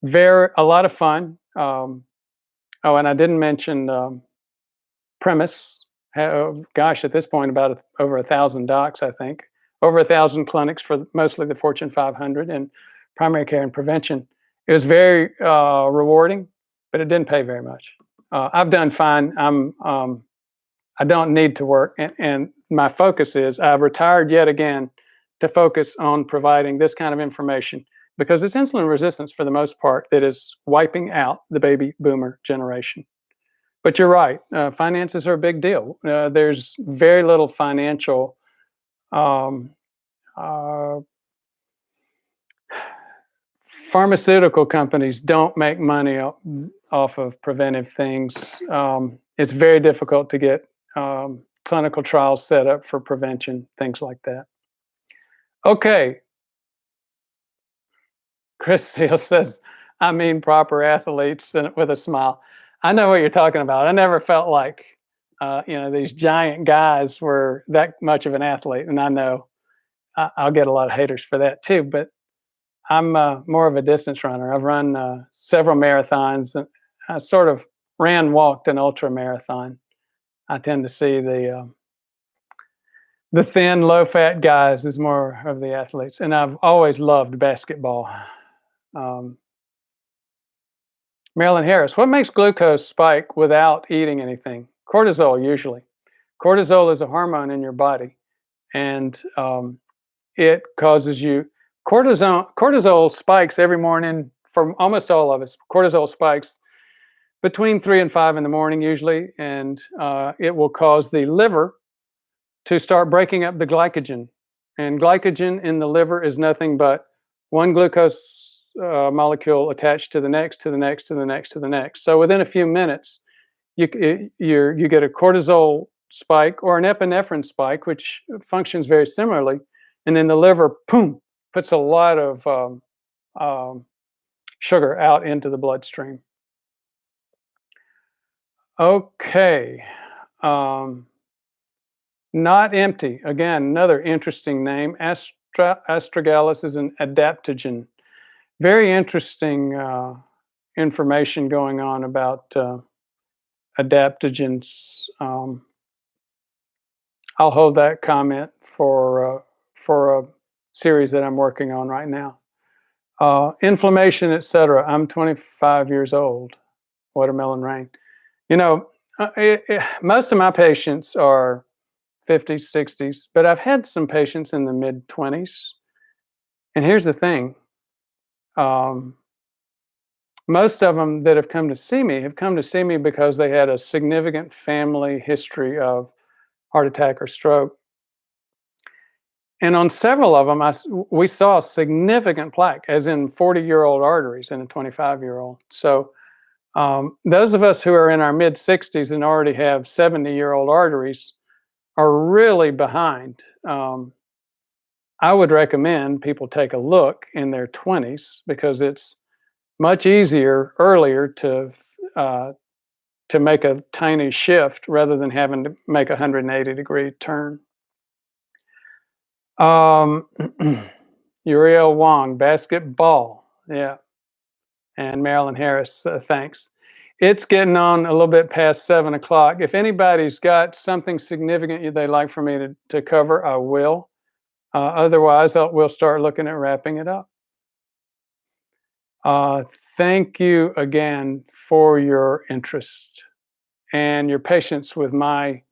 A lot of fun. And I didn't mention Premise. Gosh, at this point, about over 1,000 docs, I think. Over 1,000 clinics for mostly the Fortune 500 in primary care and prevention. It was very rewarding, but it didn't pay very much. I've done fine. I don't need to work, and my focus is I've retired yet again to focus on providing this kind of information because it's insulin resistance for the most part that is wiping out the baby boomer generation. But you're right, finances are a big deal. There's very little financial pharmaceutical companies don't make money off of preventive things. It's very difficult to get clinical trials set up for prevention, things like that. Okay. Chris Seal says, I mean proper athletes, and with a smile. I know what you're talking about. I never felt like these giant guys were that much of an athlete, and I know I'll get a lot of haters for that too, but I'm more of a distance runner. I've run several marathons, and I sort of walked an ultra marathon. I tend to see the thin, low-fat guys as more of the athletes, and I've always loved basketball. Marilyn Harris, what makes glucose spike without eating anything? Cortisol, usually. Cortisol is a hormone in your body, and it causes you cortisol spikes every morning for almost all of us. Cortisol spikes between 3 and 5 in the morning usually, and it will cause the liver to start breaking up the glycogen. And glycogen in the liver is nothing but one glucose molecule attached to the next, to the next, to the next, to the next. So within a few minutes, you get a cortisol spike or an epinephrine spike, which functions very similarly, and then the liver, boom, puts a lot of sugar out into the bloodstream. Okay. Not empty. Again, another interesting name. Astragalus is an adaptogen. Very interesting information going on about adaptogens. I'll hold that comment for a series that I'm working on right now. Inflammation, etc. I'm 25 years old. Watermelon rain. You know, most of my patients are 50s, 60s, but I've had some patients in the mid 20s. And here's the thing. Most of them that have come to see me have come to see me because they had a significant family history of heart attack or stroke. And on several of them, we saw significant plaque, as in 40-year-old arteries in a 25-year-old. So those of us who are in our mid-60s and already have 70-year-old arteries are really behind. I would recommend people take a look in their 20s because it's much easier earlier to make a tiny shift rather than having to make a 180-degree turn. Uriel Wong, basketball, yeah. And Marilyn Harris, thanks. It's getting on a little bit past 7 o'clock. If anybody's got something significant they'd like for me to cover, I will. Otherwise, we'll start looking at wrapping it up. Thank you again for your interest and your patience with my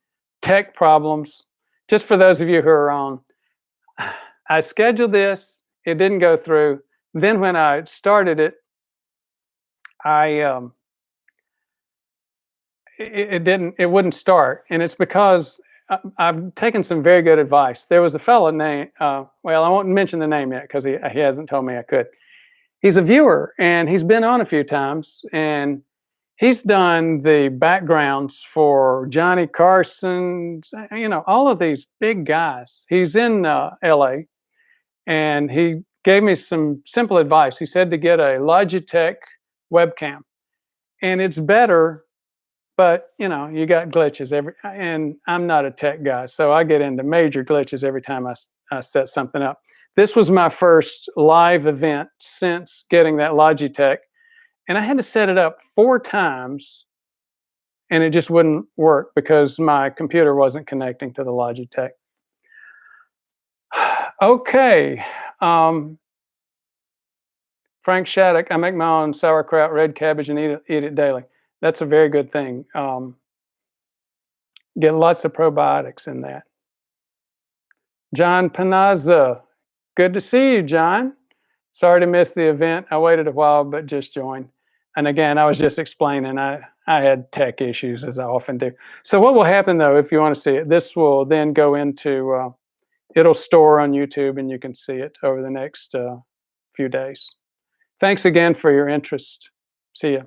tech problems. Just for those of you who are on, I scheduled this, it didn't go through. Then when I started it, it wouldn't start. And it's because I've taken some very good advice. There was a fellow named, well, I won't mention the name yet because he hasn't told me I could. He's a viewer and he's been on a few times and he's done the backgrounds for Johnny Carson, you know, all of these big guys. He's in LA and he gave me some simple advice. He said to get a Logitech webcam and it's better, but you know, you got glitches and I'm not a tech guy, so I get into major glitches every time I set something up. This was my first live event since getting that Logitech, and I had to set it up 4 times, and it just wouldn't work because my computer wasn't connecting to the Logitech. Okay. Frank Shattuck, I make my own sauerkraut, red cabbage, and eat it daily. That's a very good thing. Get lots of probiotics in that. John Panazza, good to see you, John. Sorry to miss the event. I waited a while, but just joined. And again, I was just explaining, I had tech issues, as I often do. So what will happen, though, if you want to see it, this will then go into, it'll store on YouTube, and you can see it over the next few days. Thanks again for your interest. See ya.